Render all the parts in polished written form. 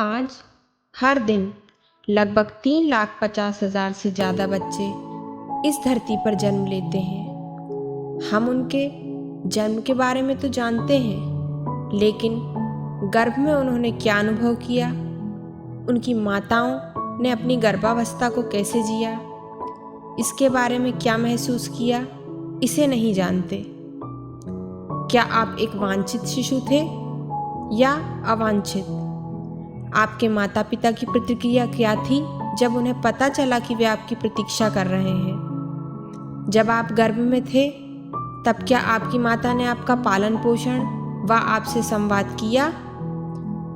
आज हर दिन लगभग 3,50,000 से ज़्यादा बच्चे इस धरती पर जन्म लेते हैं। हम उनके जन्म के बारे में तो जानते हैं, लेकिन गर्भ में उन्होंने क्या अनुभव किया, उनकी माताओं ने अपनी गर्भावस्था को कैसे जिया, इसके बारे में क्या महसूस किया, इसे नहीं जानते। क्या आप एक वांछित शिशु थे या अवांछित? आपके माता पिता की प्रतिक्रिया क्या थी जब उन्हें पता चला कि वे आपकी प्रतीक्षा कर रहे हैं? जब आप गर्भ में थे, तब क्या आपकी माता ने आपका पालन पोषण व आपसे संवाद किया?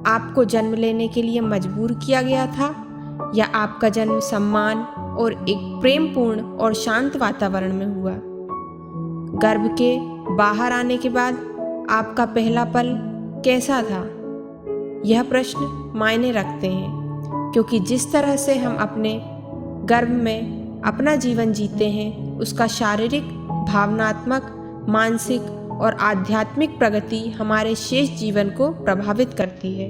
आपको जन्म लेने के लिए मजबूर किया गया था या आपका जन्म सम्मान और एक प्रेमपूर्ण और शांत वातावरण में हुआ? गर्भ के बाहर आने के बाद आपका पहला पल कैसा था? यह प्रश्न मायने रखते हैं, क्योंकि जिस तरह से हम अपने गर्भ में अपना जीवन जीते हैं, उसका शारीरिक, भावनात्मक, मानसिक और आध्यात्मिक प्रगति हमारे शेष जीवन को प्रभावित करती है।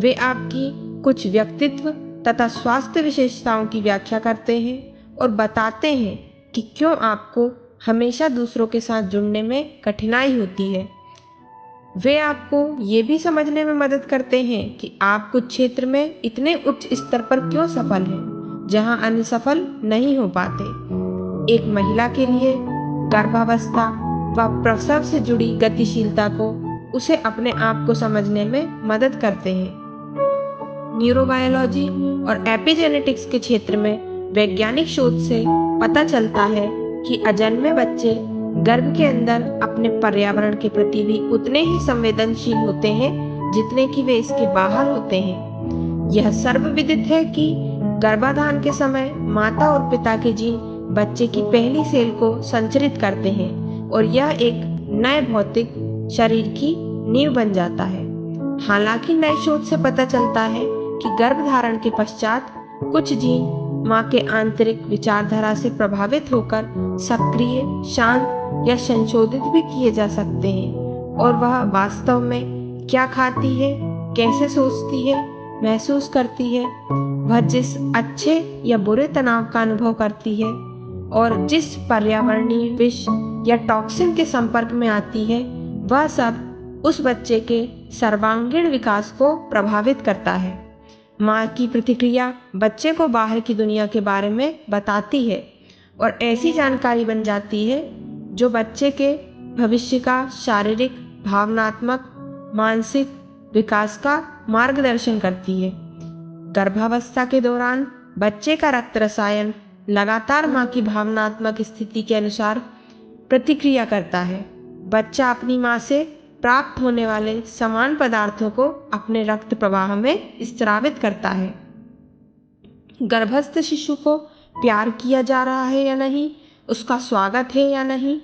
वे आपकी कुछ व्यक्तित्व तथा स्वास्थ्य विशेषताओं की व्याख्या करते हैं और बताते हैं कि क्यों आपको हमेशा दूसरों के साथ जुड़ने में कठिनाई होती है। वे आपको ये भी समझने में मदद करते हैं कि आप कुछ क्षेत्र में इतने उच्च स्तर पर क्यों सफल हैं, जहां अन्य सफल नहीं हो पाते। एक महिला के लिए गर्भावस्था व प्रसव से जुड़ी गतिशीलता को उसे अपने आप को समझने में मदद करते हैं। न्यूरोबायोलॉजी और एपिजेनेटिक्स के क्षेत्र में वैज्ञानिक शोध से पता चलता है कि अजन्मे बच्चे गर्भ के अंदर अपने पर्यावरण के प्रति भी उतने ही संवेदनशील होते हैं जितने कि वे इसके बाहर होते हैं। यह सर्वविदित है कि गर्भाधान के समय माता और पिता के जीन बच्चे की पहली सेल को संचरित करते हैं और यह एक नए भौतिक शरीर की नींव बन जाता है। हालांकि नए शोध से पता चलता है कि गर्भधारण के पश्चात कुछ जीन माँ के आंतरिक विचारधारा से प्रभावित होकर सक्रिय, शांत या संशोधित भी किए जा सकते हैं और वह वास्तव में क्या खाती है, कैसे सोचती है, महसूस करती है, वह जिस अच्छे या बुरे तनाव का अनुभव करती है और जिस पर्यावरणीय विष या टॉक्सिन के संपर्क में आती है, वह सब उस बच्चे के सर्वांगीण विकास को प्रभावित करता है। माँ की प्रतिक्रिया बच्चे को बाहर की दुनिया के बारे में बताती है और ऐसी जानकारी बन जाती है जो बच्चे के भविष्य का शारीरिक, भावनात्मक, मानसिक विकास का मार्गदर्शन करती है। गर्भावस्था के दौरान बच्चे का रक्त रसायन लगातार माँ की भावनात्मक स्थिति के अनुसार प्रतिक्रिया करता है। बच्चा अपनी माँ से प्राप्त होने वाले समान पदार्थों को अपने रक्त प्रवाह में स्रावित करता है। गर्भस्थ शिशु को प्यार किया जा रहा है या नहीं, उसका स्वागत है या नहीं,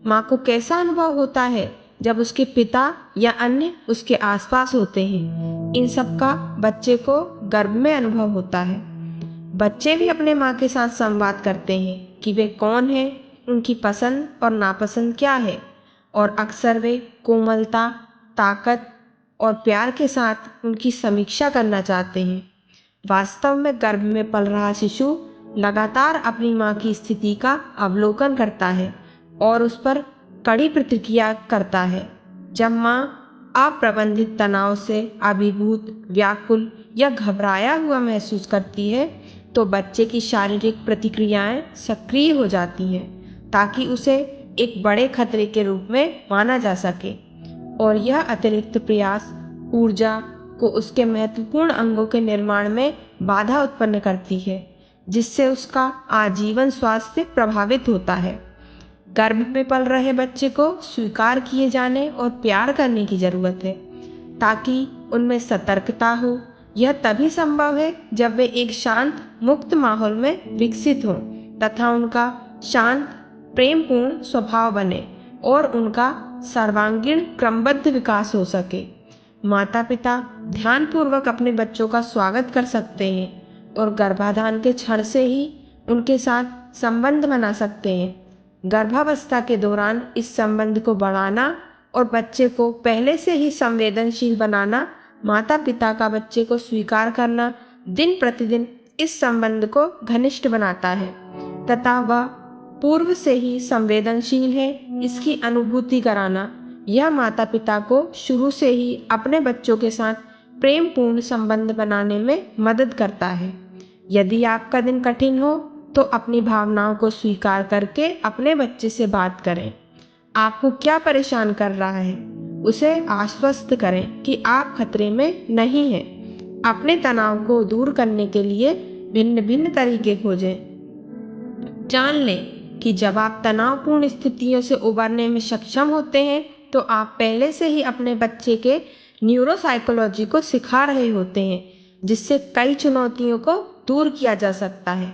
माँ को कैसा अनुभव होता है जब उसके पिता या अन्य उसके आसपास होते हैं, इन सब का बच्चे को गर्भ में अनुभव होता है। बच्चे भी अपने माँ के साथ संवाद करते हैं कि वे कौन हैं, उनकी पसंद और नापसंद क्या है, और अक्सर वे कोमलता, ताकत और प्यार के साथ उनकी समीक्षा करना चाहते हैं। वास्तव में गर्भ में पल रहा शिशु लगातार अपनी माँ की स्थिति का अवलोकन करता है और उस पर कड़ी प्रतिक्रिया करता है। जब माँ अप्रबंधित तनाव से अभिभूत, व्याकुल या घबराया हुआ महसूस करती है, तो बच्चे की शारीरिक प्रतिक्रियाएं सक्रिय हो जाती हैं ताकि उसे एक बड़े खतरे के रूप में माना जा सके, और यह अतिरिक्त प्रयास ऊर्जा को उसके महत्वपूर्ण अंगों के निर्माण में बाधा उत्पन्न करती है, जिससे उसका आजीवन स्वास्थ्य प्रभावित होता है। गर्भ में पल रहे बच्चे को स्वीकार किए जाने और प्यार करने की जरूरत है ताकि उनमें सतर्कता हो। यह तभी संभव है जब वे एक शांत, मुक्त माहौल में विकसित हों तथा उनका शांत, प्रेमपूर्ण स्वभाव बने और उनका सर्वांगीण क्रमबद्ध विकास हो सके। माता पिता ध्यानपूर्वक अपने बच्चों का स्वागत कर सकते हैं और गर्भाधान के क्षण से ही उनके साथ संबंध बना सकते हैं। गर्भावस्था के दौरान इस संबंध को बढ़ाना और बच्चे को पहले से ही संवेदनशील बनाना माता पिता का बच्चे को स्वीकार करना दिन प्रतिदिन इस संबंध को घनिष्ठ बनाता है तथा वह पूर्व से ही संवेदनशील है, इसकी अनुभूति कराना यह माता पिता को शुरू से ही अपने बच्चों के साथ प्रेम पूर्ण संबंध बनाने में मदद करता है। यदि आपका दिन कठिन हो तो अपनी भावनाओं को स्वीकार करके अपने बच्चे से बात करें। आपको क्या परेशान कर रहा है, उसे आश्वस्त करें कि आप खतरे में नहीं हैं। अपने तनाव को दूर करने के लिए भिन्न भिन्न तरीके खोजें। जान लें कि जब आप तनावपूर्ण स्थितियों से उबरने में सक्षम होते हैं तो आप पहले से ही अपने बच्चे के न्यूरोसाइकोलॉजी को सिखा रहे होते हैं, जिससे कई चुनौतियों को दूर किया जा सकता है।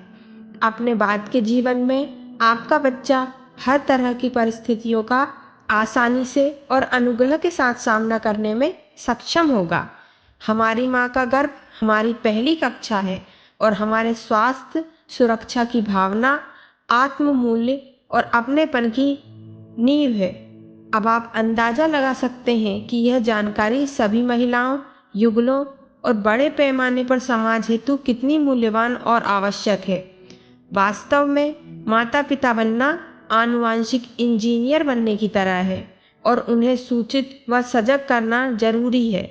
अपने बाद के जीवन में आपका बच्चा हर तरह की परिस्थितियों का आसानी से और अनुग्रह के साथ सामना करने में सक्षम होगा। हमारी माँ का गर्भ हमारी पहली कक्षा है और हमारे स्वास्थ्य, सुरक्षा की भावना, आत्म मूल्य और अपनेपन की नींव है। अब आप अंदाजा लगा सकते हैं कि यह जानकारी सभी महिलाओं, युगलों और बड़े पैमाने पर समाज हेतु कितनी मूल्यवान और आवश्यक है। वास्तव में माता पिता बनना आनुवांशिक इंजीनियर बनने की तरह है और उन्हें सूचित व सजग करना जरूरी है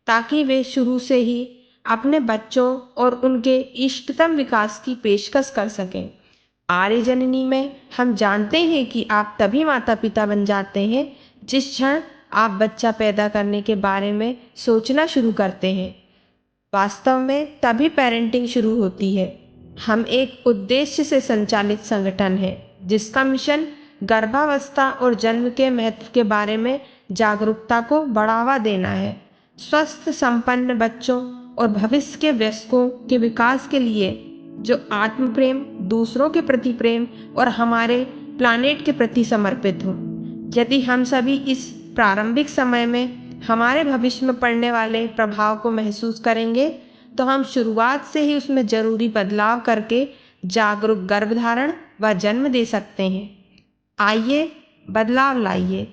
ताकि वे शुरू से ही अपने बच्चों और उनके इष्टतम विकास की पेशकश कर सकें। आर्य जननी में हम जानते हैं कि आप तभी माता पिता बन जाते हैं जिस क्षण आप बच्चा पैदा करने के बारे में सोचना शुरू करते हैं। वास्तव में तभी पेरेंटिंग शुरू होती है। हम एक उद्देश्य से संचालित संगठन है जिसका मिशन गर्भावस्था और जन्म के महत्व के बारे में जागरूकता को बढ़ावा देना है। स्वस्थ संपन्न बच्चों और भविष्य के वयस्कों के विकास के लिए जो आत्म प्रेम, दूसरों के प्रति प्रेम और हमारे प्लानेट के प्रति समर्पित हो। यदि हम सभी इस प्रारंभिक समय में हमारे भविष्य में पड़ने वाले प्रभाव को महसूस करेंगे तो हम शुरुआत से ही उसमें जरूरी बदलाव करके जागरूक गर्भधारण व जन्म दे सकते हैं। आइए बदलाव लाइए।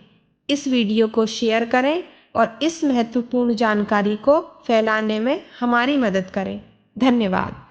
इस वीडियो को शेयर करें और इस महत्वपूर्ण जानकारी को फैलाने में हमारी मदद करें। धन्यवाद।